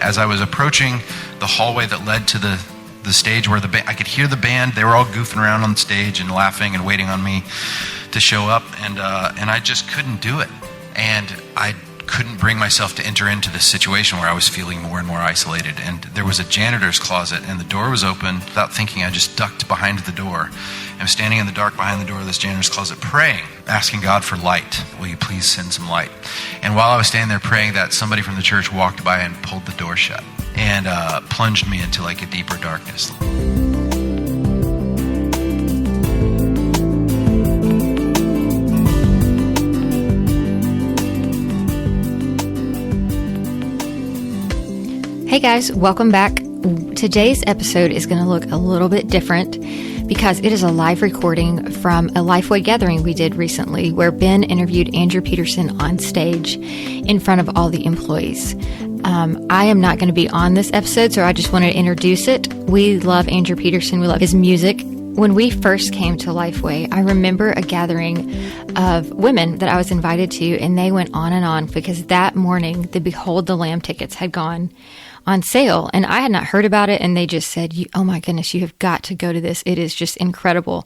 as I was approaching the hallway that led to the stage where I could hear the band, they were all goofing around on stage and laughing and waiting on me to show up, and I just couldn't do it. And I couldn't bring myself to enter into this situation where I was feeling more and more isolated. And there was a janitor's closet, and the door was open. Without thinking, I just ducked behind the door. I'm standing in the dark behind the door of this janitor's closet praying, asking God for light. Will you please send some light? And while I was standing there praying that, somebody from the church walked by and pulled the door shut and plunged me into like a deeper darkness. Hey guys, welcome back. Today's episode is going to look a little bit different because it is a live recording from a LifeWay gathering we did recently where Ben interviewed Andrew Peterson on stage in front of all the employees. I am not going to be on this episode, so I just wanted to introduce it. We love Andrew Peterson. We love his music. When we first came to LifeWay, I remember a gathering of women that I was invited to, and they went on and on because that morning the Behold the Lamb tickets had gone on sale, and I had not heard about it, and they just said, oh my goodness, you have got to go to this. It is just incredible.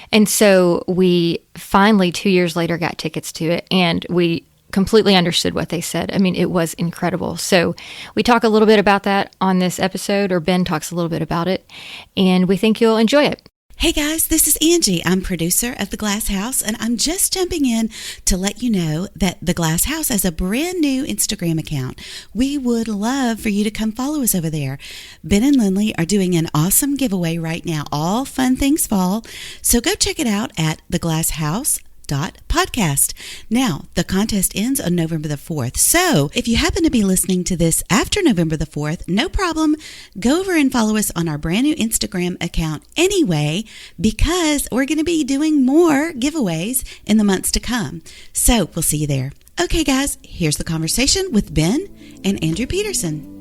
And so we finally, 2 years later, got tickets to it, and we completely understood what they said. I mean, it was incredible. So we talk a little bit about that on this episode, or Ben talks a little bit about it, and we think you'll enjoy it. Hey guys, this is Angie. I'm producer of The Glass House, and I'm just jumping in to let you know that The Glass House has a brand new Instagram account. We would love for you to come follow us over there. Ben and Lindley are doing an awesome giveaway right now, all fun things fall. So go check it out at theglasshouse.podcast. Now, the contest ends on November the 4th. So if you happen to be listening to this after November the 4th, no problem. Go over and follow us on our brand new Instagram account anyway, because we're going to be doing more giveaways in the months to come. So we'll see you there. Okay, guys, here's the conversation with Ben and Andrew Peterson.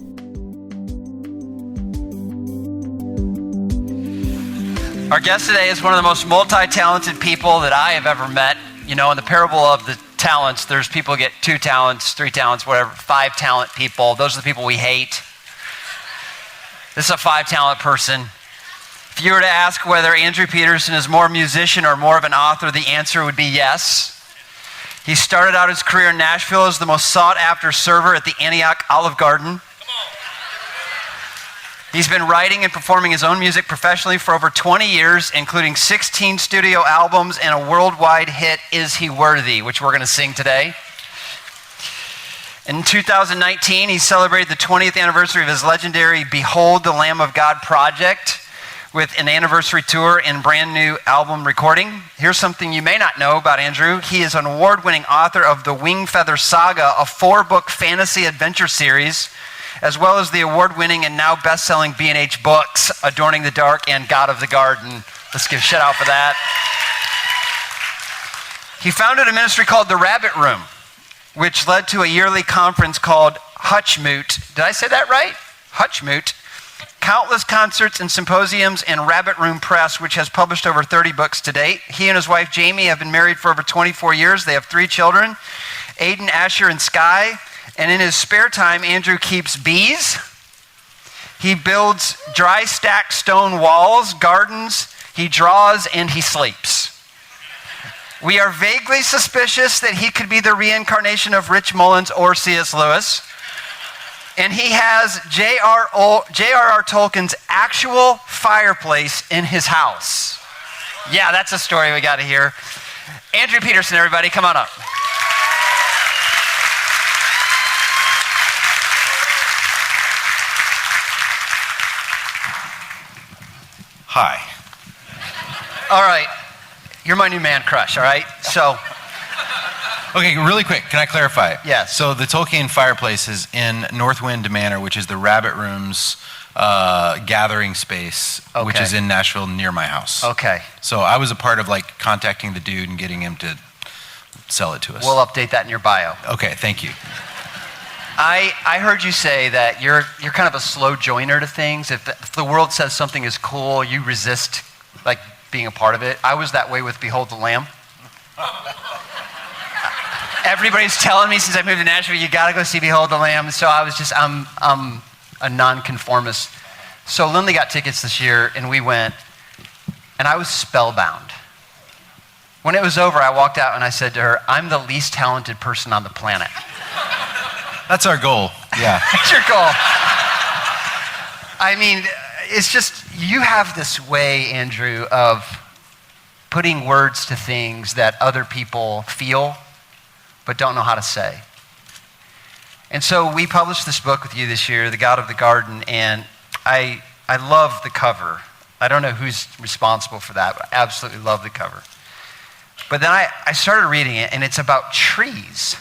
Our guest today is one of the most multi-talented people that I have ever met. You know, in the parable of the talents, there's people who get 2 talents, 3 talents, whatever, 5 talent people. Those are the people we hate. This is a 5 talent person. If you were to ask whether Andrew Peterson is more a musician or more of an author, the answer would be yes. He started out his career in Nashville as the most sought-after server at the Antioch Olive Garden. He's been writing and performing his own music professionally for over 20 years, including 16 studio albums and a worldwide hit, Is He Worthy, which we're going to sing today. In 2019, he celebrated the 20th anniversary of his legendary Behold the Lamb of God project with an anniversary tour and brand new album recording. Here's something you may not know about Andrew. He is an award-winning author of the Wing Feather Saga, a 4-book fantasy adventure series, as well as the award-winning and now best-selling B&H books, Adorning the Dark and God of the Garden. Let's give a shout out for that. He founded a ministry called The Rabbit Room, which led to a yearly conference called Hutchmoot. Did I say that right? Hutchmoot. Countless concerts and symposiums, and Rabbit Room Press, which has published over 30 books to date. He and his wife, Jamie, have been married for over 24 years. They have 3 children, Aiden, Asher, and Sky. And in his spare time, Andrew keeps bees. He builds dry stacked stone walls, gardens, he draws, and he sleeps. We are vaguely suspicious that he could be the reincarnation of Rich Mullins or C.S. Lewis. And he has J.R.R. Tolkien's actual fireplace in his house. Yeah, that's a story we got to hear. Andrew Peterson, everybody, come on up. Hi. All right. You're my new man crush, all right? So. Okay, really quick, can I clarify? Yes. So the Tolkien fireplace is in Northwind Manor, which is the Rabbit Room's gathering space, okay, which is in Nashville near my house. Okay. So I was a part of like contacting the dude and getting him to sell it to us. We'll update that in your bio. Okay, thank you. I heard you say that you're kind of a slow joiner to things. If the world says something is cool, you resist like being a part of it. I was that way with Behold the Lamb. Everybody's telling me since I moved to Nashville, you got to go see Behold the Lamb. So I was just, I'm a nonconformist. So Lindley got tickets this year, and we went, and I was spellbound. When it was over, I walked out and I said to her, I'm the least talented person on the planet. That's our goal. Yeah. That's your goal. I mean, it's just, you have this way, Andrew, of putting words to things that other people feel but don't know how to say. And so we published this book with you this year, The God of the Garden, and I love the cover. I don't know who's responsible for that, but I absolutely love the cover. But then I started reading it, and it's about trees.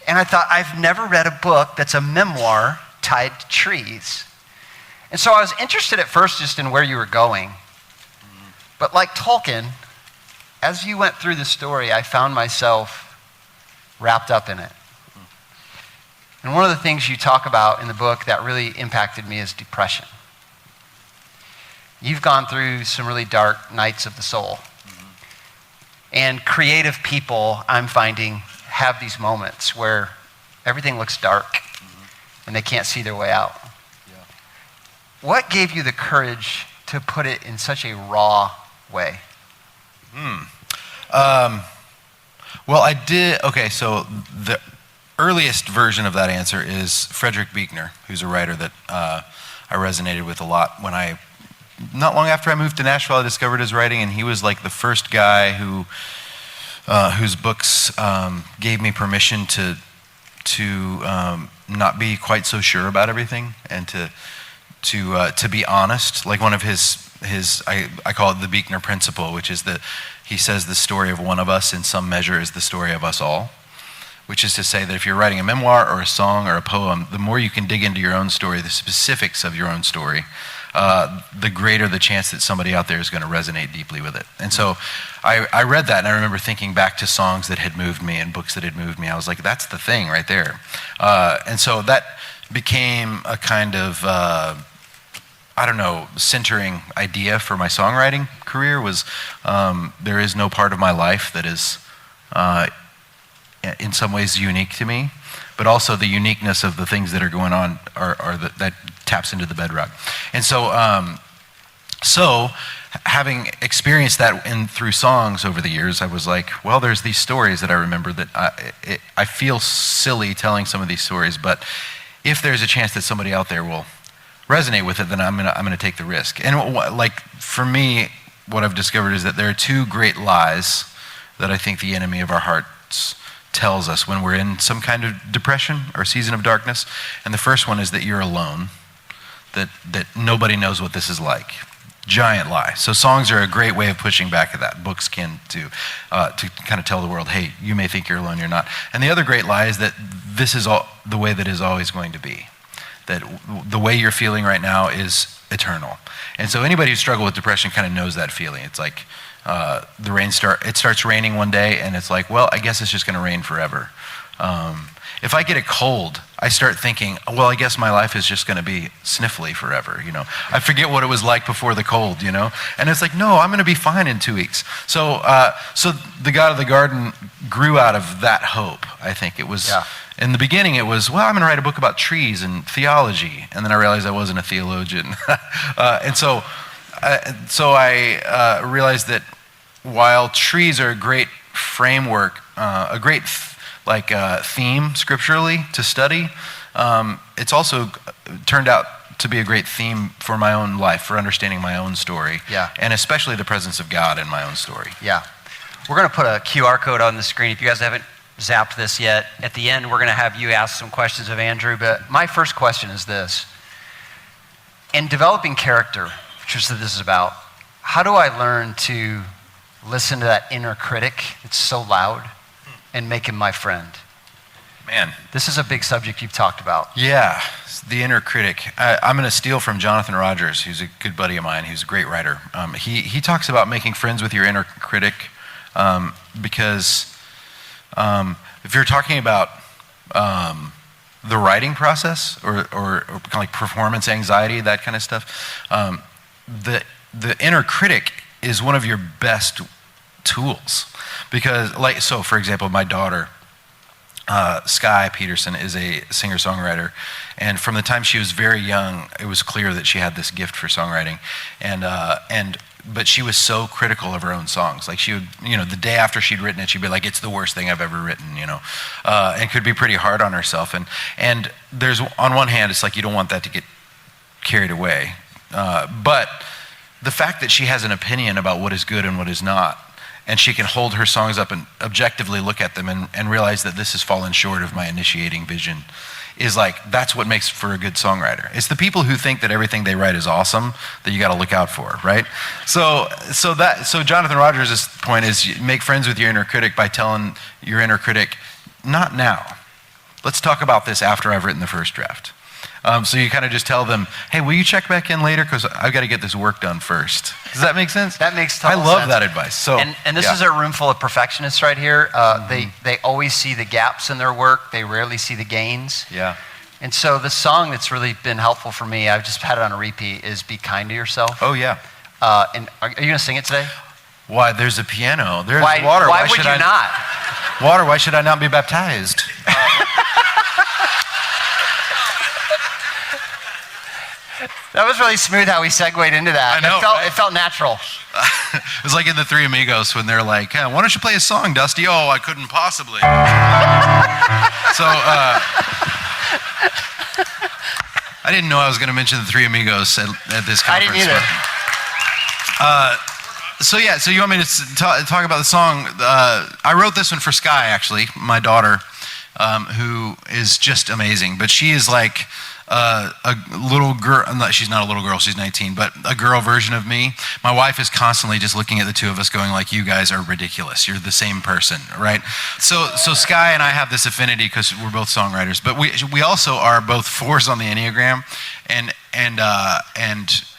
And I thought, I've never read a book that's a memoir tied to trees. And so I was interested at first just in where you were going. But like Tolkien, as you went through the story, I found myself wrapped up in it. And one of the things you talk about in the book that really impacted me is depression. You've gone through some really dark nights of the soul. And creative people, I'm finding, have these moments where everything looks dark and they can't see their way out. Yeah. What gave you the courage to put it in such a raw way? Well, I did. Okay, so the earliest version of that answer is Frederick Buechner, who's a writer that I resonated with a lot. Not long after I moved to Nashville, I discovered his writing, and he was like the first guy whose books gave me permission to not be quite so sure about everything, and to be honest. Like one of his I call it the Buechner principle, which is that he says the story of one of us in some measure is the story of us all, which is to say that if you're writing a memoir or a song or a poem, the more you can dig into your own story, the specifics of your own story, the greater the chance that somebody out there is going to resonate deeply with it. And so I read that, and I remember thinking back to songs that had moved me and books that had moved me. I was like, that's the thing right there. And so that became a kind of centering idea for my songwriting career was there is no part of my life that is in some ways unique to me, but also the uniqueness of the things that are going on that taps into the bedrock. And so having experienced that through songs over the years, I was like, well, there's these stories that I remember that I feel silly telling some of these stories, but if there's a chance that somebody out there will resonate with it, then I'm gonna take the risk. And like for me, what I've discovered is that there are two great lies that I think the enemy of our hearts tells us when we're in some kind of depression or season of darkness. And the first one is that you're alone, that nobody knows what this is like. Giant lie. So songs are a great way of pushing back at that. Books can too, to kind of tell the world, hey, you may think you're alone, you're not. And the other great lie is that this is all the way that is always going to be. That the way you're feeling right now is eternal. And so anybody who struggles with depression kind of knows that feeling. It's like it starts raining one day, and it's like, well, I guess it's just going to rain forever. If I get a cold, I start thinking, well, I guess my life is just going to be sniffly forever, I forget what it was like before the cold, And it's like, no, I'm going to be fine in 2 weeks. So the God of the Garden grew out of that hope, I think. It was, in the beginning, it was, well, I'm going to write a book about trees and theology. And then I realized I wasn't a theologian. And so I realized that while trees are a great framework, a great theme scripturally to study, it's also turned out to be a great theme for my own life, for understanding my own story, and especially the presence of God in my own story. Yeah. We're going to put a QR code on the screen. If you guys haven't zapped this yet, at the end we're going to have you ask some questions of Andrew, but my first question is this. In developing character, which is what this is about, how do I learn to listen to that inner critic that's so loud and make him my friend? Man. This is a big subject you've talked about. Yeah, the inner critic. I'm going to steal from Jonathan Rogers, who's a good buddy of mine, who's a great writer. He talks about making friends with your inner critic because if you're talking about the writing process or kind of like performance anxiety, that kind of stuff, the inner critic is one of your best tools. Because, so for example, my daughter, Sky Peterson is a singer-songwriter, and from the time she was very young, it was clear that she had this gift for songwriting, but she was so critical of her own songs. Like she would, the day after she'd written it, she'd be like, "It's the worst thing I've ever written," and could be pretty hard on herself. And there's, on one hand, it's like you don't want that to get carried away, but the fact that she has an opinion about what is good and what is not, and she can hold her songs up and objectively look at them and realize that this has fallen short of my initiating vision, is like, that's what makes for a good songwriter. It's the people who think that everything they write is awesome that you got to look out for, right? So Jonathan Rogers' point is, make friends with your inner critic by telling your inner critic, not now. Let's talk about this after I've written the first draft. So you kind of just tell them, hey, will you check back in later? Because I've got to get this work done first. Does that make sense? That makes total sense. I love that advice. So, and this is a room full of perfectionists right here. They always see the gaps in their work. They rarely see the gains. Yeah. And so the song that's really been helpful for me, I've just had it on a repeat, is Be Kind to Yourself. Oh, yeah. And are you going to sing it today? Why? There's a piano. There's water. Why would you not? Water, why should I not be baptized? That was really smooth how we segued into that. I know, it felt natural. It was like in the Three Amigos when they're like, hey, why don't you play a song, Dusty? Oh, I couldn't possibly. So, I didn't know I was going to mention the Three Amigos at this conference. I didn't either. So you want me to talk about the song? I wrote this one for Sky, actually, my daughter, who is just amazing. But she is like a little girl. She's not a little girl, she's 19, but a girl version of me. My wife is constantly just looking at the two of us going like, you guys are ridiculous. You're the same person, right? So Sky and I have this affinity because we're both songwriters, but we also are both 4s on the Enneagram, and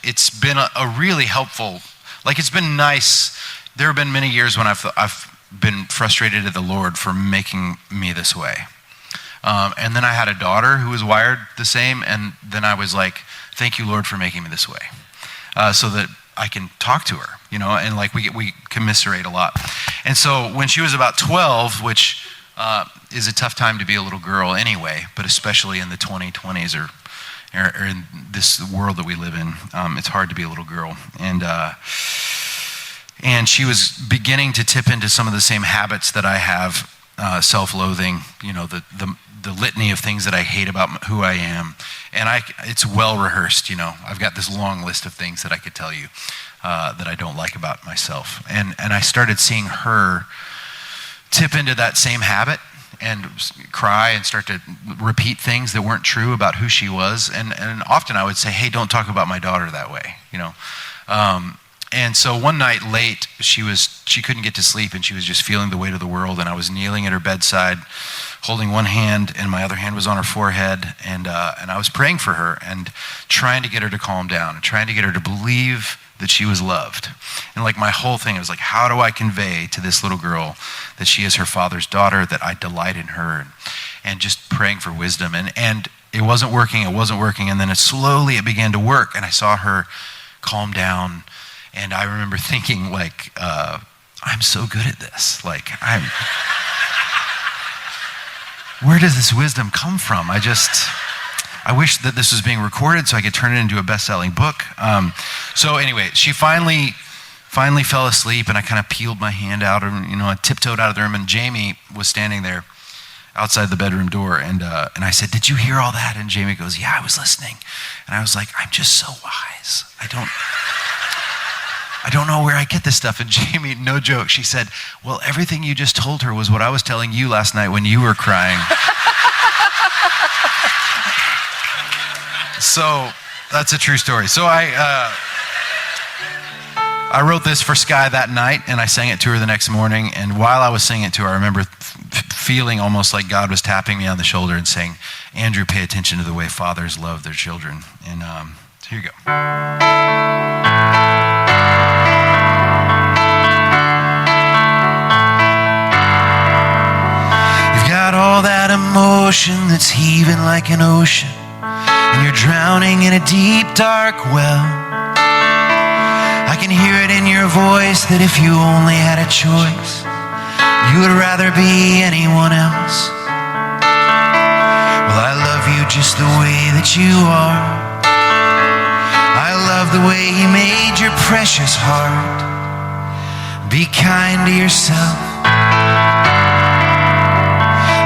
it's been a really helpful, like it's been nice. There have been many years when I've been frustrated at the Lord for making me this way. And then I had a daughter who was wired the same, and then I was like, thank you, Lord, for making me this way, so that I can talk to her, and like we commiserate a lot. And so when she was about 12, which is a tough time to be a little girl anyway, but especially in the 2020s or in this world that we live in, it's hard to be a little girl. And she was beginning to tip into some of the same habits that I have, self-loathing, the litany of things that I hate about who I am. And it's well rehearsed, I've got this long list of things that I could tell you that I don't like about myself. And I started seeing her tip into that same habit and cry and start to repeat things that weren't true about who she was. And often I would say, hey, don't talk about my daughter that way, And so one night late, she couldn't get to sleep, and she was just feeling the weight of the world. And I was kneeling at her bedside, holding one hand, and my other hand was on her forehead. And I was praying for her and trying to get her to calm down and trying to get her to believe that she was loved. And like my whole thing was like, how do I convey to this little girl that she is her father's daughter, that I delight in her, and just praying for wisdom. And it wasn't working. And then it began to work, and I saw her calm down. And I remember thinking, like, I'm so good at this. Like, where does this wisdom come from? I wish that this was being recorded so I could turn it into a best-selling book. So anyway, she finally fell asleep, and I kind of peeled my hand out, and I tiptoed out of the room, and Jamie was standing there outside the bedroom door, and I said, did you hear all that? And Jamie goes, yeah, I was listening. And I was like, I'm just so wise. I don't know where I get this stuff. And Jamie, no joke, she said, well, everything you just told her was what I was telling you last night when you were crying. So that's a true story. So I wrote this for Sky that night, and I sang it to her the next morning. And while I was singing it to her, I remember feeling almost like God was tapping me on the shoulder and saying, Andrew, pay attention to the way fathers love their children. And so here you go. You've got all that emotion that's heaving like an ocean, and you're drowning in a deep, dark well. I can hear it in your voice that if you only had a choice, you would rather be anyone else. just the way that you are. I love the way you made your precious heart. Be kind to yourself.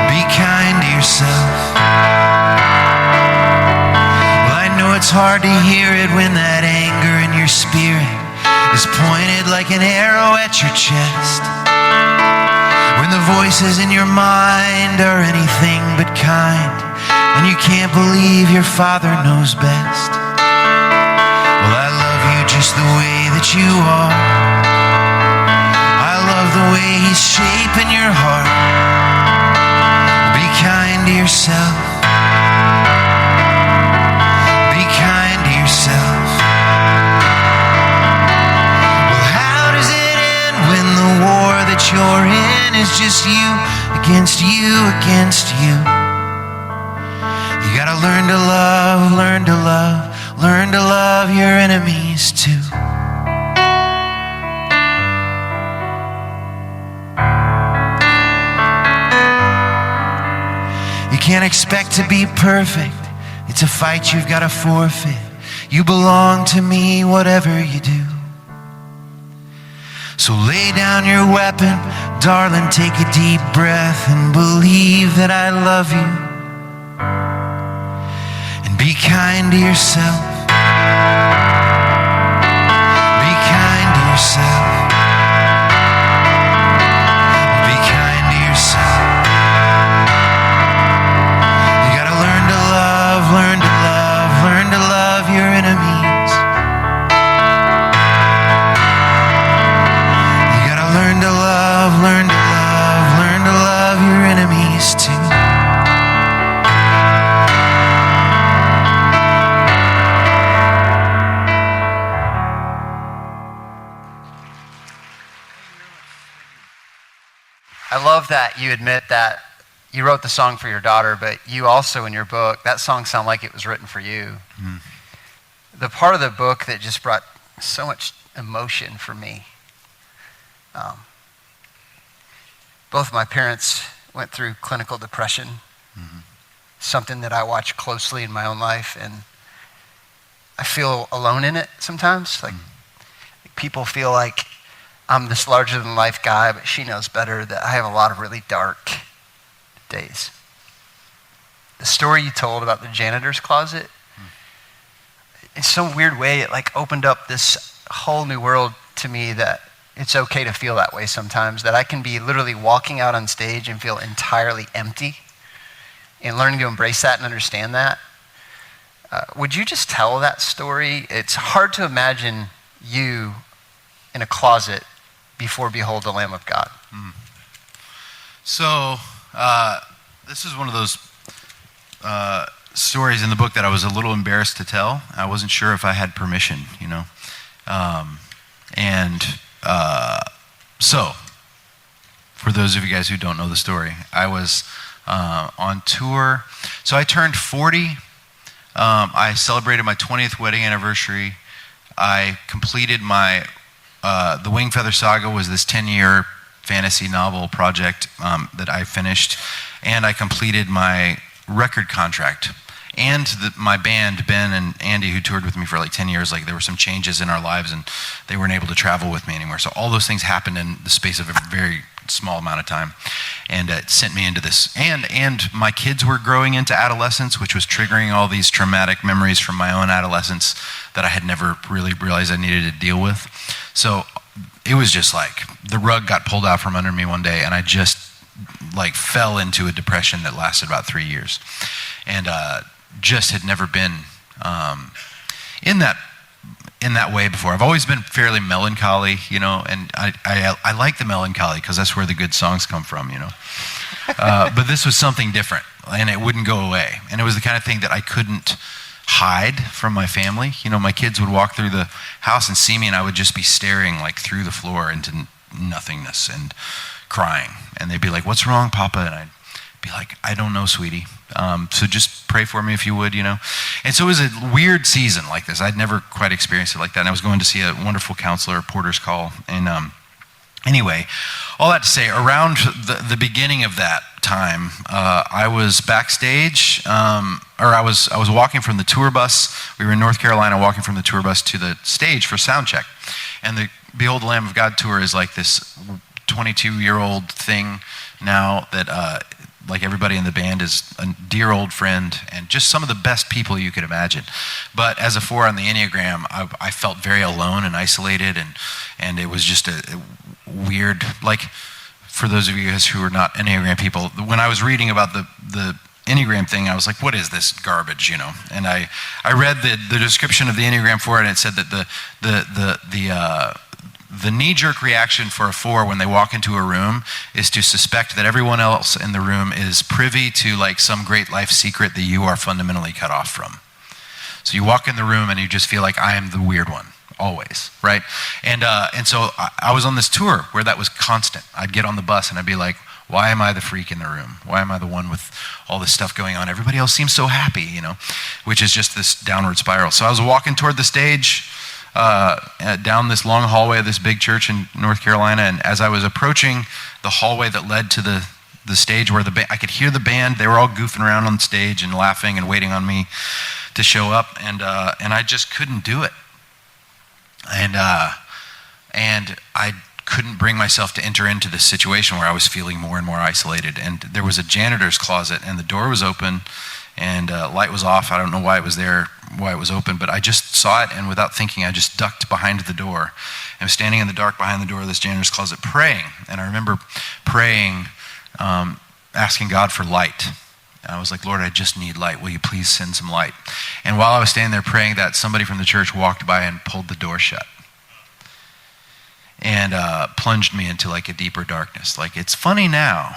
Be kind to yourself. Well, I know it's hard to hear it when that anger in your spirit is pointed like an arrow at your chest. When the voices in your mind are anything but kind, and you can't believe your Father knows best. Well, I love you just the way that you are. I love the way He's shaping your heart. Be kind to yourself. Be kind to yourself. Well, how does it end when the war that you're in is just you against you against you? You gotta learn to love, learn to love, learn to love your enemies too. You can't expect to be perfect. It's a fight you've got to forfeit. You belong to me, whatever you do. So lay down your weapon, darling, take a deep breath and believe that I love you. And be kind to yourself. Be kind to yourself. Be kind to yourself. You gotta learn to love, learn to love, learn to love your enemies. You gotta learn to love, learn to love, learn to love your enemies too. I love that you admit that you wrote the song for your daughter, but you also, in your book, that song sounded like it was written for you. Mm. The part of the book that just brought so much emotion for me. Both my parents went through clinical depression, something that I watch closely in my own life, and I feel alone in it sometimes. Like people feel like I'm this larger-than-life guy, but she knows better that I have a lot of really dark days. The story you told about the janitor's closet, in some weird way, it like opened up this whole new world to me that it's okay to feel that way sometimes, that I can be literally walking out on stage and feel entirely empty, and learning to embrace that and understand that. Would you just tell that story? It's hard to imagine you in a closet before behold the Lamb of God. So this is one of those stories in the book that I was a little embarrassed to tell. I wasn't sure if I had permission, you know. So for those of you guys who don't know the story, I was on tour. So I turned 40. I celebrated my 20th wedding anniversary. I completed my The Wing Feather Saga was this 10-year fantasy novel project that I finished, and I completed my record contract. And my band, Ben and Andy, who toured with me for like 10 years, like there were some changes in our lives and they weren't able to travel with me anymore. So all those things happened in the space of a very small amount of time. And it sent me into this. And my kids were growing into adolescence, which was triggering all these traumatic memories from my own adolescence that I had never really realized I needed to deal with. So it was just like the rug got pulled out from under me one day, and I just like fell into a depression that lasted about 3 years. And just had never been in that way before. I've always been fairly melancholy, you know, and I like the melancholy because that's where the good songs come from, you know. But this was something different, and it wouldn't go away. And it was the kind of thing that I couldn't hide from my family. You know, my kids would walk through the house and see me, and I would just be staring like through the floor into nothingness and crying. And they'd be like, "What's wrong, Papa?" And I'd be like, "I don't know, sweetie. So just pray for me if you would," you know. And so it was a weird season like this. I'd never quite experienced it like that. And I was going to see a wonderful counselor, Porter's Call. And anyway, all that to say, around the beginning of that time. I was backstage, or I was walking from the tour bus. We were in North Carolina, walking from the tour bus to the stage for sound check. And the Behold the Lamb of God tour is like this 22-year-old thing now that like everybody in the band is a dear old friend and just some of the best people you could imagine. But as a 4 on the Enneagram, I felt very alone and isolated, and it was just a weird, like, for those of you guys who are not Enneagram people, when I was reading about the Enneagram thing, I was like, what is this garbage, you know? And I read the description of the Enneagram 4, and it said that the knee-jerk reaction for a 4 when they walk into a room is to suspect that everyone else in the room is privy to like some great life secret that you are fundamentally cut off from. So you walk in the room and you just feel like I am the weird one, always, right? And so I was on this tour where that was constant. I'd get on the bus and I'd be like, why am I the freak in the room? Why am I the one with all this stuff going on? Everybody else seems so happy, you know, which is just this downward spiral. So I was walking toward the stage, down this long hallway of this big church in North Carolina, and as I was approaching the hallway that led to the stage where I could hear the band. They were all goofing around on stage and laughing and waiting on me to show up, and I just couldn't do it, and I couldn't bring myself to enter into this situation where I was feeling more and more isolated. And there was a janitor's closet, and the door was open, and light was off. I don't know why it was there, why it was open, but I just saw it, and without thinking, I just ducked behind the door. I was standing in the dark behind the door of this janitor's closet praying, and I remember praying, asking God for light. I was like, Lord, I just need light. Will you please send some light? And while I was standing there praying that, somebody from the church walked by and pulled the door shut and plunged me into like a deeper darkness. Like, it's funny now,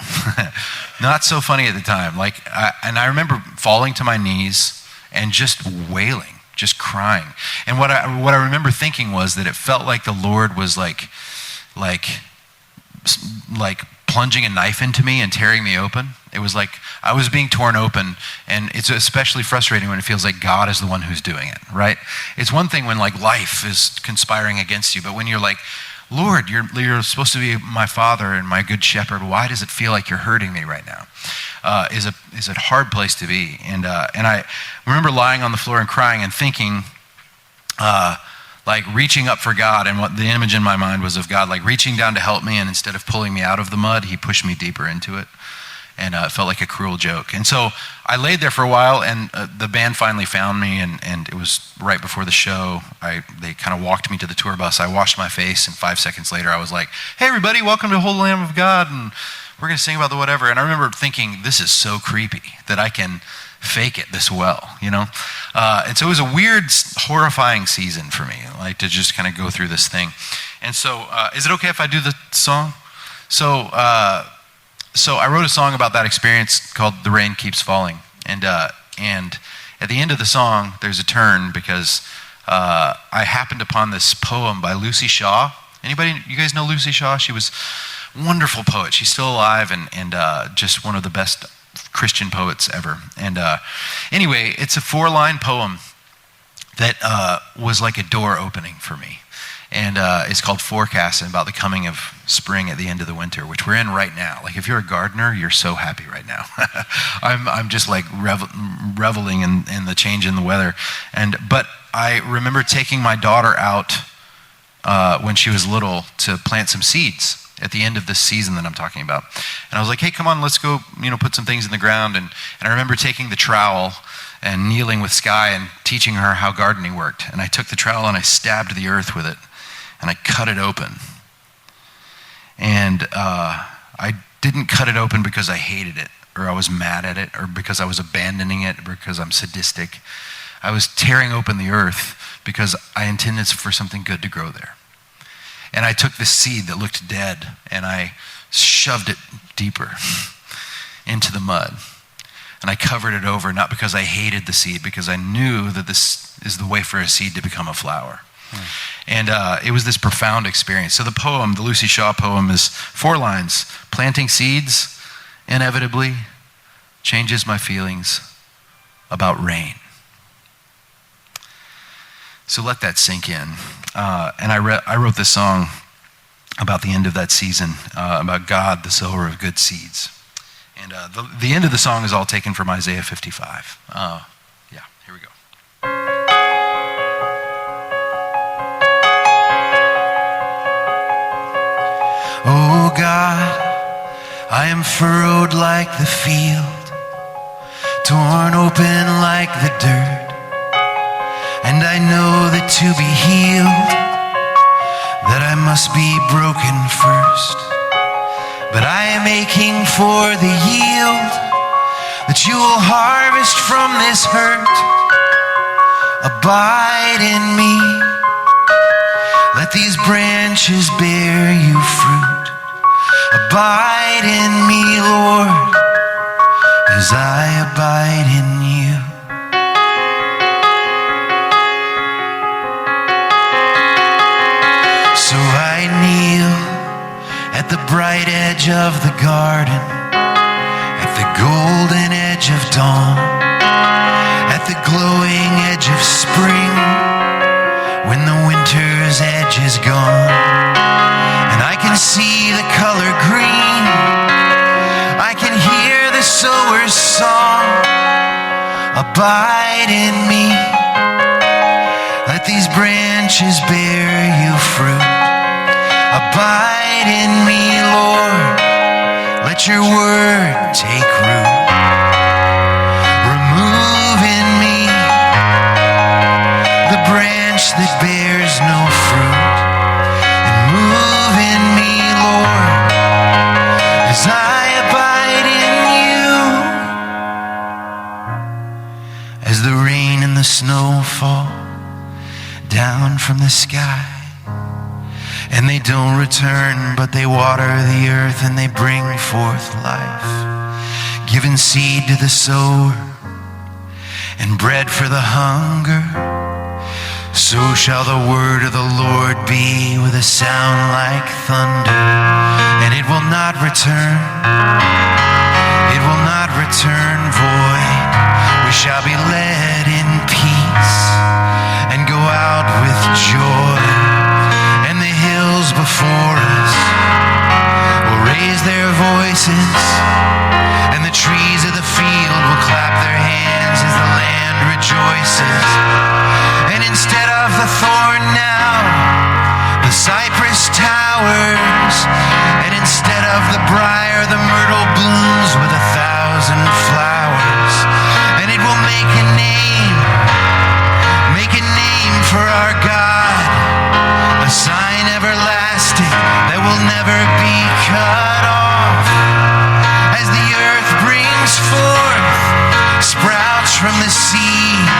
not so funny at the time. Like, and I remember falling to my knees and just wailing, just crying. And what I remember thinking was that it felt like the Lord was like plunging a knife into me and tearing me open. It was like I was being torn open, and it's especially frustrating when it feels like God is the one who's doing it, right? It's one thing when like life is conspiring against you, but when you're like, Lord, you're supposed to be my father and my good shepherd. Why does it feel like you're hurting me right now? Is a hard place to be. And I remember lying on the floor and crying and thinking, like reaching up for God. And what the image in my mind was of God, like reaching down to help me. And instead of pulling me out of the mud, he pushed me deeper into it. And it felt like a cruel joke. And so I laid there for a while, and the band finally found me, and it was right before the show. They kind of walked me to the tour bus. I washed my face, and 5 seconds later I was like, hey everybody, welcome to Behold the Lamb of God, and we're going to sing about the whatever. And I remember thinking, this is so creepy that I can fake it this well, you know? And so it was a weird, horrifying season for me, like to just kind of go through this thing. And so is it okay if I do the song? So I wrote a song about that experience called "The Rain Keeps Falling," and at the end of the song, there's a turn because I happened upon this poem by Lucy Shaw. Anybody, you guys know Lucy Shaw? She was a wonderful poet. She's still alive and just one of the best Christian poets ever. And anyway, it's a 4-line poem that was like a door opening for me. And it's called Forecast, and about the coming of spring at the end of the winter, which we're in right now. Like, if you're a gardener, you're so happy right now. I'm just like reveling in the change in the weather. But I remember taking my daughter out when she was little to plant some seeds at the end of this season that I'm talking about. And I was like, hey, come on, let's go, put some things in the ground. And I remember taking the trowel and kneeling with Sky and teaching her how gardening worked. And I took the trowel and I stabbed the earth with it. And I cut it open. And I didn't cut it open because I hated it, or I was mad at it, or because I was abandoning it, or because I'm sadistic. I was tearing open the earth because I intended for something good to grow there. And I took this seed that looked dead, and I shoved it deeper into the mud. And I covered it over, not because I hated the seed, because I knew that this is the way for a seed to become a flower. And it was this profound experience. So the poem, the Lucy Shaw poem, is 4 lines. Planting seeds inevitably changes my feelings about rain. So let that sink in. And I wrote this song about the end of that season, about God, the sower of good seeds. And the end of the song is all taken from Isaiah 55. Yeah, here we go. Oh God, I am furrowed like the field, torn open like the dirt, and I know that to be healed, that I must be broken first. But I am aching for the yield that you will harvest from this hurt. Abide in me, let these branches bear you fruit. Abide in me, Lord, as I abide in you. So I kneel at the bright edge of the garden, at the golden edge of dawn, at the glowing edge of spring, when the winter's edge is gone, and I can see the color green, I can hear the sower's song. Abide in me, let these branches bear you fruit. Abide in me, Lord, let your word take root. Remove in me the branch that bears no fruit, and move in me, Lord, as I abide in you. As the rain and the snow fall down from the sky, and they don't return, but they water the earth and they bring forth life, giving seed to the sower and bread for the hunger. So shall the word of the Lord be with a sound like thunder, and it will not return, it will not return void. We shall be led in peace and go out with joy. Before us will raise their voices, and the trees of the field will clap their hands as the land rejoices. And instead of the thorn now, the cypress towers, and instead of the briar, the myrtle blooms with 1,000 flowers. And it will make a name for our God, a sign everlasting that will never be cut off. As the earth brings forth sprouts from the seed,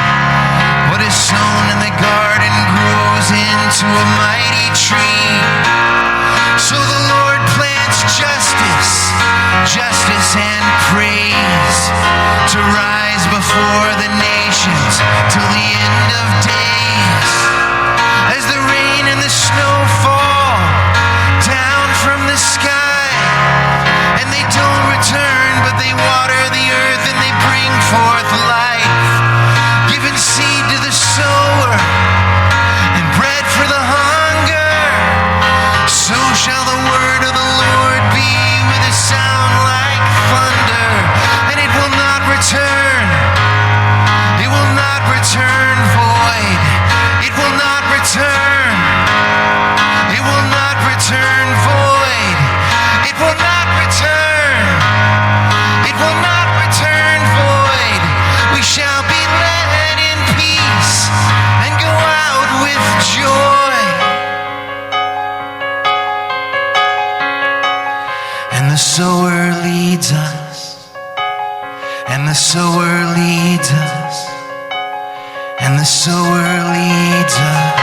what is sown in the garden grows into a mighty tree. So the Lord plants justice and praise to rise before the nations till the end of days. As the rain and the snow fall down from the sky, and they don't return, but they water the earth and they bring forth life, giving seed to the sower and bread for the hunger. So shall the word of the Lord be with a sound like thunder, and it will not return. It will not return void. It will not return. It will not return void. It will not return. It will not return void. We shall be led in peace and go out with joy. And the sower leads us, and the sower leads us, and the sower leads us.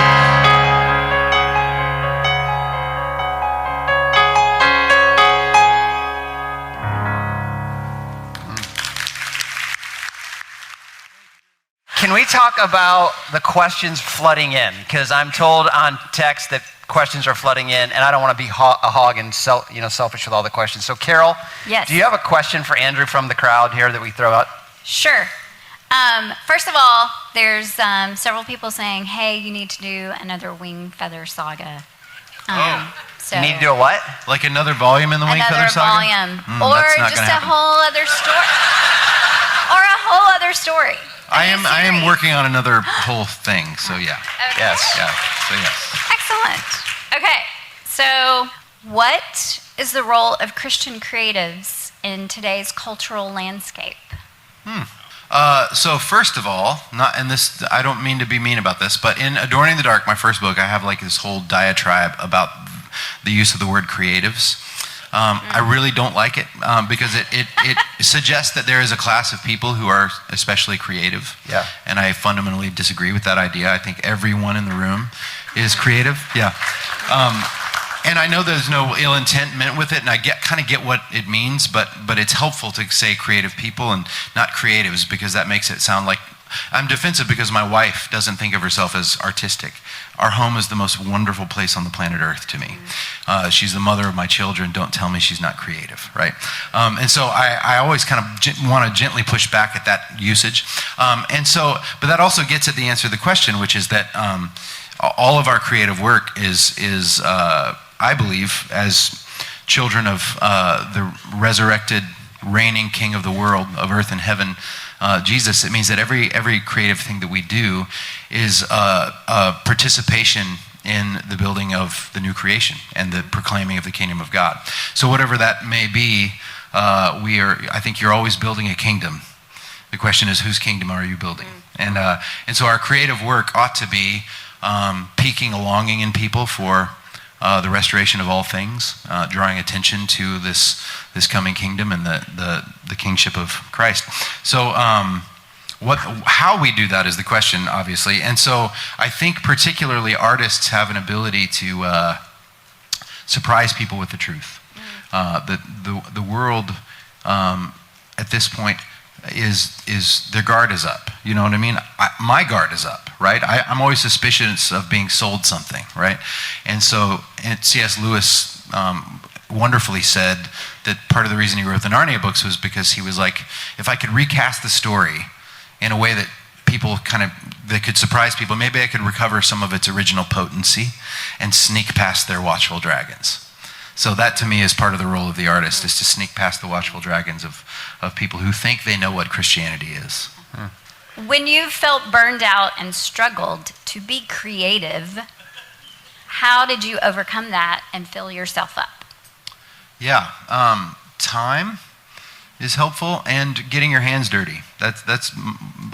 Can we talk about the questions flooding in? Because I'm told on text that questions are flooding in, and I don't want to be a hog and selfish with all the questions. So, Carol, yes. Do you have a question for Andrew from the crowd here that we throw out? Sure. First of all, there's several people saying, hey, you need to do another wing feather saga. So You need to do a what? Like another volume in the Wing another Feather Saga? volume, or That's not just gonna a happen. whole other story, or a whole other story. I am working on another whole thing, so yeah. Okay. Yes. Yeah, so yes. Excellent. Okay, so what is the role of Christian creatives in today's cultural landscape? So first of all, I don't mean to be mean about this, but in Adorning the Dark, my first book, I have like this whole diatribe about the use of the word creatives. I really don't like it because it suggests that there is a class of people who are especially creative. Yeah. And I fundamentally disagree with that idea. I think everyone in the room is creative. Yeah. And I know there's no ill intent meant with it, and I kind of get what it means, but it's helpful to say creative people and not creatives, because that makes it sound like I'm defensive because my wife doesn't think of herself as artistic. Our home is the most wonderful place on the planet Earth to me. She's the mother of my children. Don't tell me she's not creative, right? And so I always kind of want to gently push back at that usage. But that also gets at the answer to the question, which is that all of our creative work is I believe, as children of the resurrected, reigning King of the world, of earth and heaven, Jesus, it means that every creative thing that we do is a participation in the building of the new creation and the proclaiming of the kingdom of God. So whatever that may be, I think you're always building a kingdom. The question is, whose kingdom are you building? And so our creative work ought to be piquing a longing in people for the restoration of all things, drawing attention to this coming kingdom and the kingship of Christ. So how we do that is the question, obviously. And so I think particularly artists have an ability to surprise people with the truth. The world at this point is their guard is up. You know what I mean? My guard is up, right? I'm always suspicious of being sold something, right? And so C.S. Lewis wonderfully said that part of the reason he wrote the Narnia books was because he was like, if I could recast the story in a way that people that could surprise people, maybe I could recover some of its original potency and sneak past their watchful dragons. So that to me is part of the role of the artist, is to sneak past the watchful dragons of people who think they know what Christianity is. When you felt burned out and struggled to be creative, how did you overcome that and fill yourself up? Yeah, time is helpful, and getting your hands dirty. That's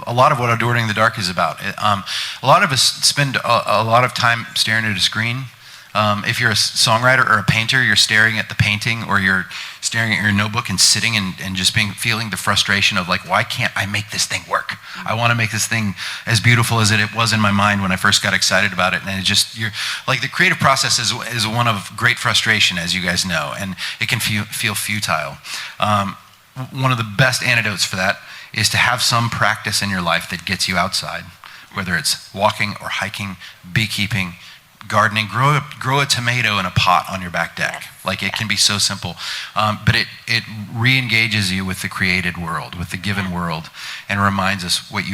a lot of what Adorning the Dark is about. A lot of us spend a lot of time staring at a screen. If you're a songwriter or a painter, you're staring at the painting, or you're staring at your notebook and sitting and just feeling the frustration of like, why can't I make this thing work? I want to make this thing as beautiful as it was in my mind when I first got excited about it. And you're like, the creative process is one of great frustration, as you guys know, and it can feel futile. One of the best antidotes for that is to have some practice in your life that gets you outside, whether it's walking or hiking, beekeeping, gardening. Grow a tomato in a pot on your back deck. Yes. Like, it can be so simple, but it re-engages you with the created world, with the given world, and reminds us what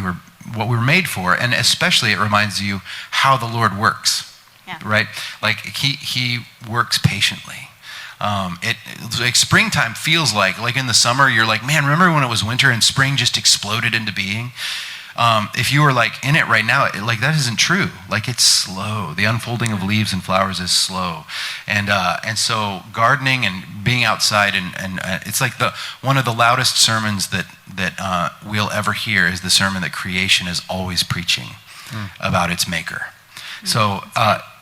we're made for, and especially it reminds you how the Lord works. Yeah. Right? Like, he works patiently. Like springtime feels like in the summer you're like, man, remember when it was winter and spring just exploded into being? If you were like in it right now, that isn't true. Like, it's slow. The unfolding of leaves and flowers is slow, and so gardening and being outside and it's like one of the loudest sermons that we'll ever hear is the sermon that creation is always preaching about its maker. So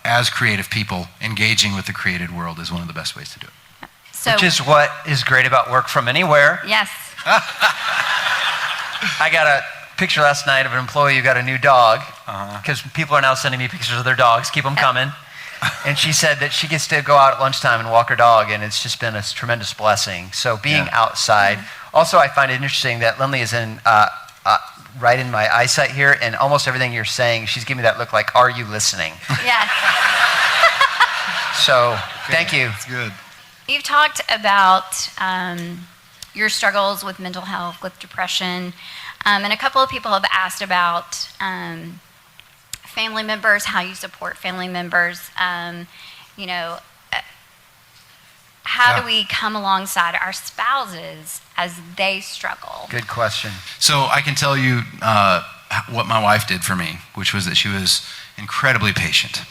as creative people, engaging with the created world is one of the best ways to do it. So, Which is what is great about work from anywhere. yes. I got a picture last night of an employee who got a new dog, because people are now sending me pictures of their dogs. Keep them coming. And she said that she gets to go out at lunchtime and walk her dog, and it's just been a tremendous blessing. So being outside. Also, I find it interesting that Lindley is in right in my eyesight here, and almost everything you're saying, she's giving me that look like, are you listening? Yes. So thank you. It's good. You've talked about your struggles with mental health, with depression, and a couple of people have asked about family members, how you support family members. you know, how do we come alongside our spouses as they struggle? Good question. So I can tell you what my wife did for me, which was that she was incredibly patient,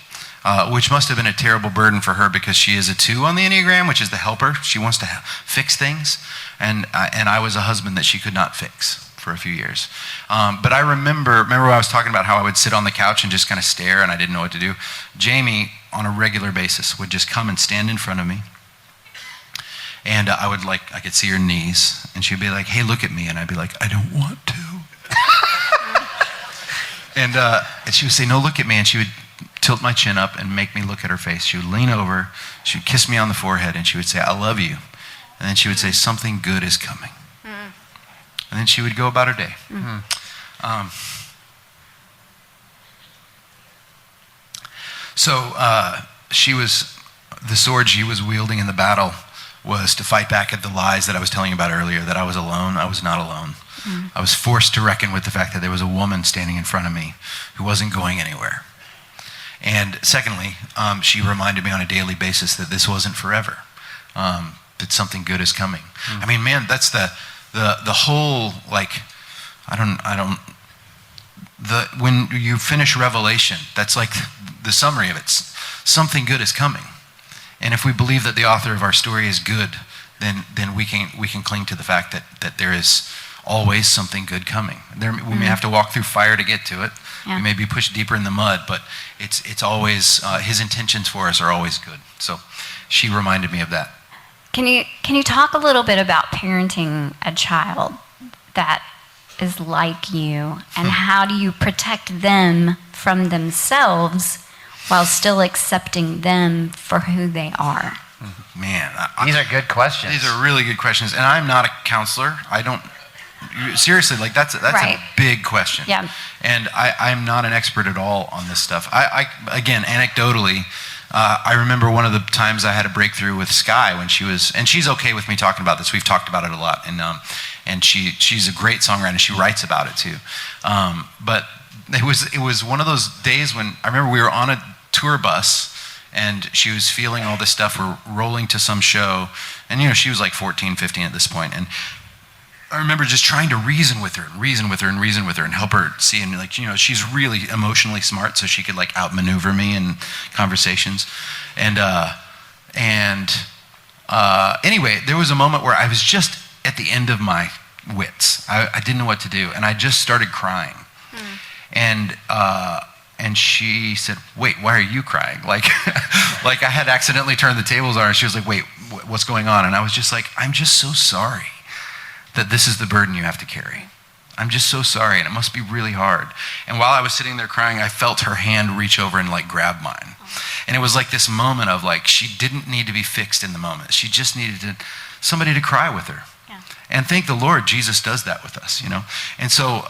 which must have been a terrible burden for her because she is a 2 on the Enneagram, which is the helper. She wants to fix things. And I was a husband that she could not fix for a few years. But I remember when I was talking about how I would sit on the couch and just kind of stare and I didn't know what to do. Jamie, on a regular basis, would just come and stand in front of me. And I could see her knees, and she'd be like, "Hey, look at me," and I'd be like, "I don't want to." and she would say, "No, look at me," and she would tilt my chin up and make me look at her face. She would lean over, she would kiss me on the forehead, and she would say, "I love you," and then she would say, "Something good is coming," and then she would go about her day. She was the sword she was wielding in the battle was to fight back at the lies that I was telling you about earlier, that I was alone. I was not alone. I was forced to reckon with the fact that there was a woman standing in front of me who wasn't going anywhere. And secondly, she reminded me on a daily basis that this wasn't forever, that something good is coming. I mean, man, that's the whole, like, when you finish Revelation, that's like the summary of it. Something good is coming. And if we believe that the author of our story is good, then we can cling to the fact that there is always something good coming. We may have to walk through fire to get to it. Yeah. We may be pushed deeper in the mud, but it's always his intentions for us are always good. So she reminded me of that. Can you talk a little bit about parenting a child that is like you, and how do you protect them from themselves while still accepting them for who they are? Man, these are good questions. These are really good questions, and I'm not a counselor. I don't seriously, like, that's right. A big question. Yeah. And I'm not an expert at all on this stuff. I again, anecdotally, I remember one of the times I had a breakthrough with Sky when she was, and she's okay with me talking about this. We've talked about it a lot, and she's a great songwriter, and she writes about it too. But it was one of those days when I remember we were on a tour bus, and she was feeling all this stuff. We're rolling to some show, and she was like 14, 15 at this point, and I remember just trying to reason with her and help her see, and like, she's really emotionally smart, so she could like outmaneuver me in conversations. And anyway, there was a moment where I was just at the end of my wits. I didn't know what to do, and I just started crying. And she said, "Wait, why are you crying?" Like I had accidentally turned the tables on her. And she was like, "Wait, what's going on?" And I was just like, "I'm just so sorry that this is the burden you have to carry. I'm just so sorry, and it must be really hard." And while I was sitting there crying, I felt her hand reach over and like grab mine. And it was like this moment of like, she didn't need to be fixed in the moment. She just needed somebody to cry with her. Yeah. And thank the Lord, Jesus does that with us, And so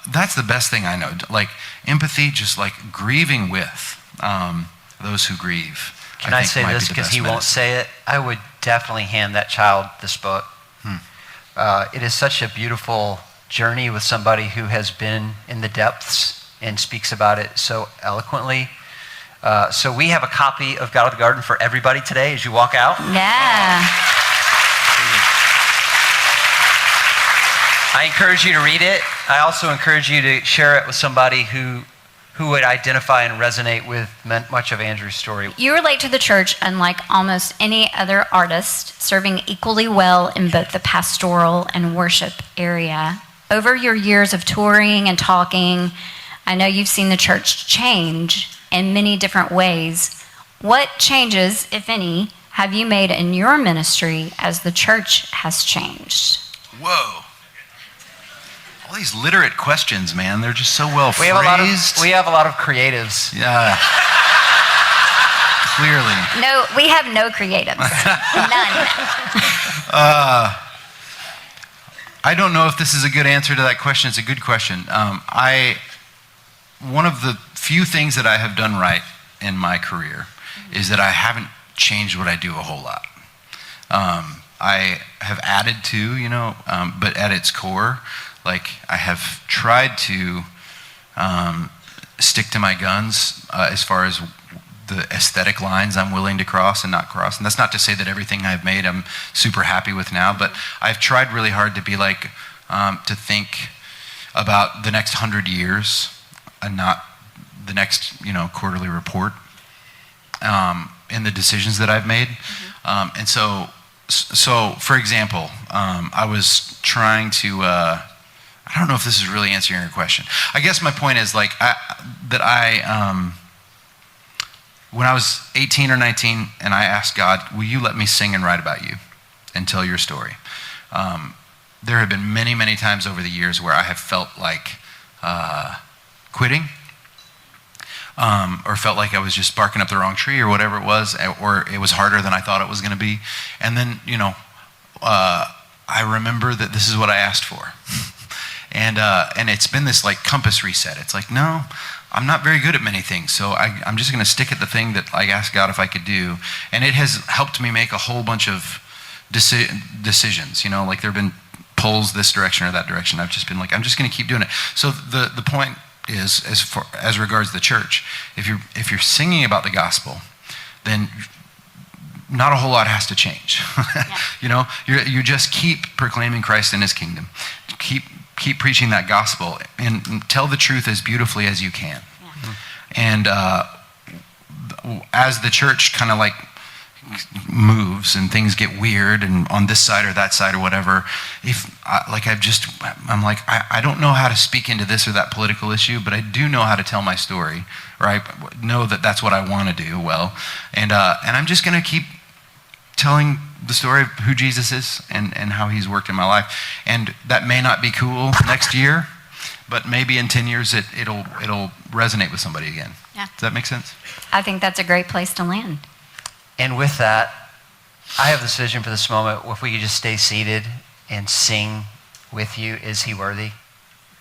that's the best thing I know. Like empathy, just like grieving with those who grieve. Can I say this because he won't say it? I would definitely hand that child this book. It is such a beautiful journey with somebody who has been in the depths and speaks about it so eloquently. So we have a copy of God of the Garden for everybody today as you walk out. Yeah. I encourage you to read it. I also encourage you to share it with somebody who would identify and resonate with much of Andrew's story. You relate to the church unlike almost any other artist, serving equally well in both the pastoral and worship area. Over your years of touring and talking, I know you've seen the church change in many different ways. What changes, if any, have you made in your ministry as the church has changed? Whoa. All these literate questions, man. They're just so well phrased. We have a lot of creatives. Yeah. Clearly. No, we have no creatives. None. I don't know if this is a good answer to that question. It's a good question. One of the few things that I have done right in my career is that I haven't changed what I do a whole lot. I have added to, but at its core, like I have tried to stick to my guns as far as the aesthetic lines I'm willing to cross and not cross. And that's not to say that everything I've made I'm super happy with now, but I've tried really hard to be like, to think about the next 100 years and not the next, quarterly report, in the decisions that I've made. And so for example, I was trying to, I don't know if this is really answering your question. I guess my point is like, when I was 18 or 19 and I asked God, will you let me sing and write about you and tell your story? There have been many, many times over the years where I have felt like quitting, or felt like I was just barking up the wrong tree or whatever it was, or it was harder than I thought it was going to be. And then, I remember that this is what I asked for. And it's been this like compass reset. It's like, no, I'm not very good at many things, so I'm just going to stick at the thing that I asked God if I could do. And it has helped me make a whole bunch of decisions. Like there have been pulls this direction or that direction. I've just been like, I'm just going to keep doing it. So the point is, as regards the church, if you're singing about the gospel, then not a whole lot has to change. Yeah. You just keep proclaiming Christ and his kingdom. Keep preaching that gospel and tell the truth as beautifully as you can. Yeah. And as the church kind of like moves and things get weird and on this side or that side or whatever, I'm like, I don't know how to speak into this or that political issue, but I do know how to tell my story, or I know that that's what I want to do well. And I'm just going to keep telling the story of who Jesus is and how he's worked in my life. And that may not be cool next year, but maybe in 10 years it'll resonate with somebody again. Yeah. Does that make sense? I think that's a great place to land. And with that, I have this vision for this moment. If we could just stay seated and sing with you, Is He Worthy?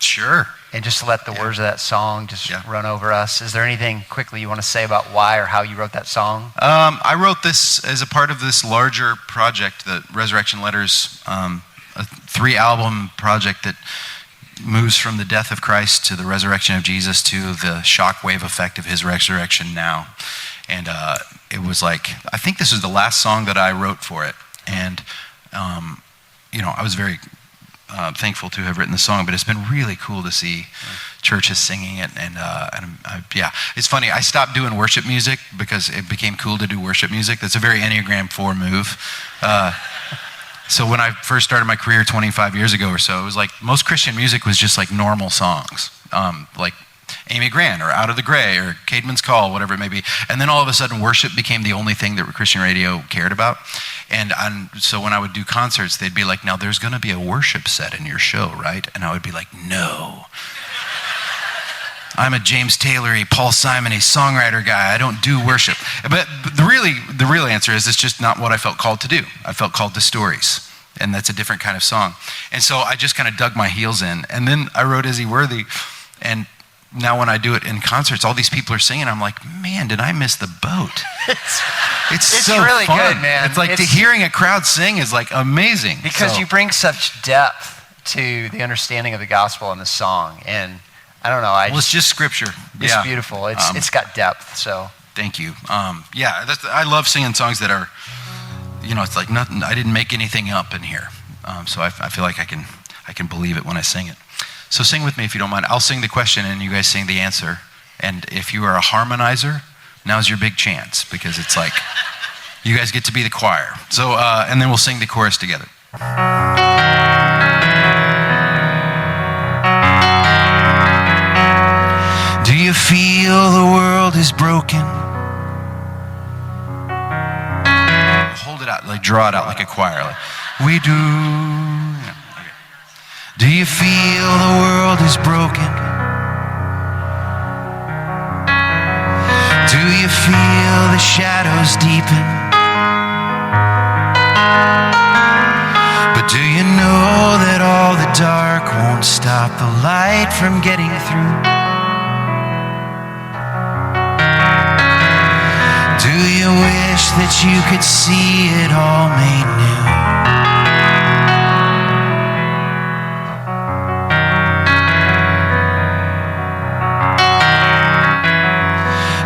Sure. And just let the words of that song just run over us. Is there anything quickly you want to say about why or how you wrote that song? I wrote this as a part of this larger project, the Resurrection Letters, a 3-album project that moves from the death of Christ to the resurrection of Jesus to the shockwave effect of his resurrection now. And it was like, I think this was the last song that I wrote for it. And, I was very thankful to have written the song, but it's been really cool to see churches singing it. And it's funny. I stopped doing worship music because it became cool to do worship music. That's a very Enneagram 4 move. So when I first started my career 25 years ago or so, it was like most Christian music was just like normal songs, like Amy Grant or Out of the Gray or Caedmon's Call, whatever it may be. And then all of a sudden worship became the only thing that Christian radio cared about. And so when I would do concerts, they'd be like, now there's going to be a worship set in your show, right? And I would be like, no. I'm a James Taylor-y, Paul Simon-y songwriter guy. I don't do worship. But the real answer is it's just not what I felt called to do. I felt called to stories. And that's a different kind of song. And so I just kind of dug my heels in. And then I wrote Is He Worthy? And now when I do it in concerts, all these people are singing. I'm like, man, did I miss the boat? It's so really fun. Good, man. It's like hearing a crowd sing is like amazing. Because you bring such depth to the understanding of the gospel in the song. And I don't know. It's just scripture. It's beautiful. It's got depth. So thank you. I love singing songs that are, it's like nothing. I didn't make anything up in here. So I feel like I can believe it when I sing it. So sing with me if you don't mind. I'll sing the question and you guys sing the answer. And if you are a harmonizer, now's your big chance because it's like you guys get to be the choir. So and then we'll sing the chorus together. Do you feel the world is broken? Hold it out, like draw it out like a choir. Like, we do. Yeah, okay. Do you feel the world is broken? Do you feel the shadows deepen? But do you know that all the dark won't stop the light from getting through? Do you wish that you could see it all made new?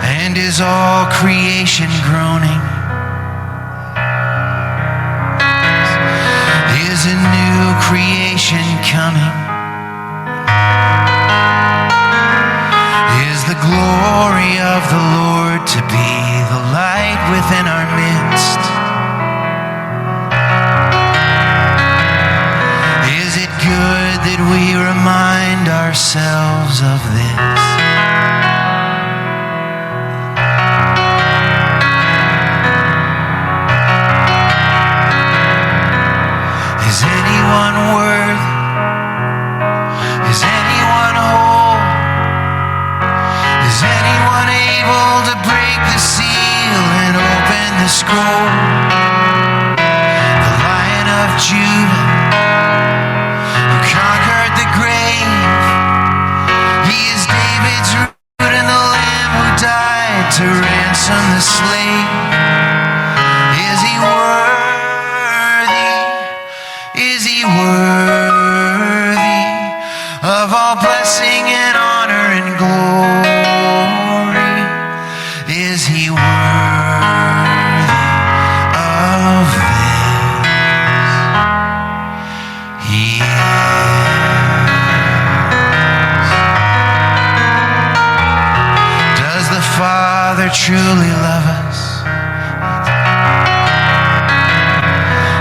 And is all creation groaning? Is a new creation coming? Is the glory of the Lord to be the light within our midst? Is it good that we remind ourselves of this? Is anyone worthy? Is anyone whole? Is anyone able to break the seal and open the scroll? The Lion of Judah, who conquered the grave. He is David's root and the Lamb who died to ransom the slave. Is he worthy? Is he worthy of all blessing and honor and glory? Is he worthy of this? He is. Does the Father truly love us?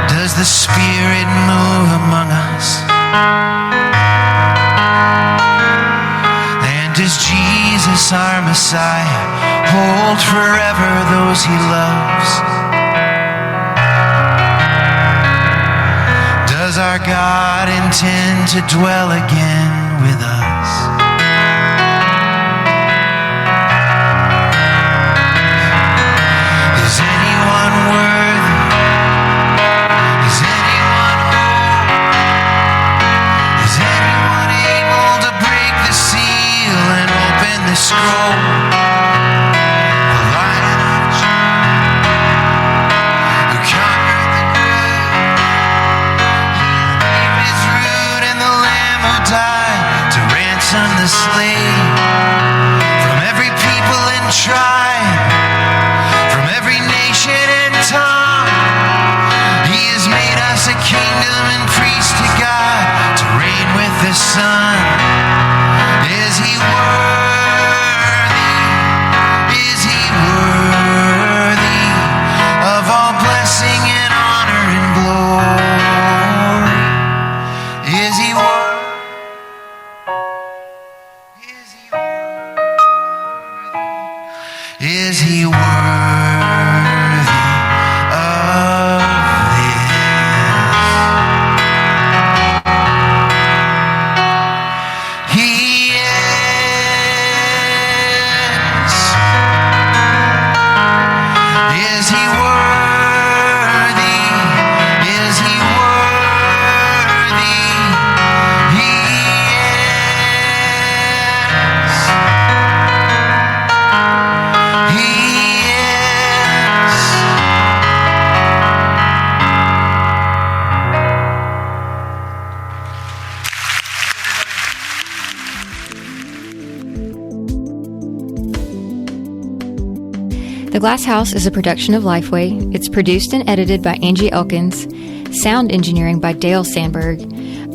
Does the Spirit move among us? And does Jesus, our Messiah, hold forever those he loves? Does our God intend to dwell again with us? Is anyone worthy? Is anyone whole? Is anyone able to break the seal and open the scroll? The Lion of Judah, who conquered the grave. David's root and the Lamb who died to ransom the slave. From every people and tribe, from every nation and tongue, he has made us a kingdom and priest to God, to reign with the Son. Is he worthy? Is he worthy of all blessing and honor and glory? Is he worthy? Is he worthy? Is he worthy of this? He is. Is he worthy? Is he worthy? He is. He is. The Glass House is a production of LifeWay. It's produced and edited by Angie Elkins. Sound engineering by Dale Sandberg.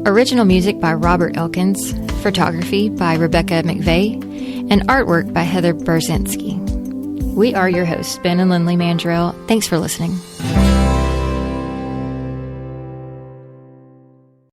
Original music by Robert Elkins. Photography by Rebecca McVeigh. And artwork by Heather Berzinski. We are your hosts, Ben and Lindley Mandrell. Thanks for listening.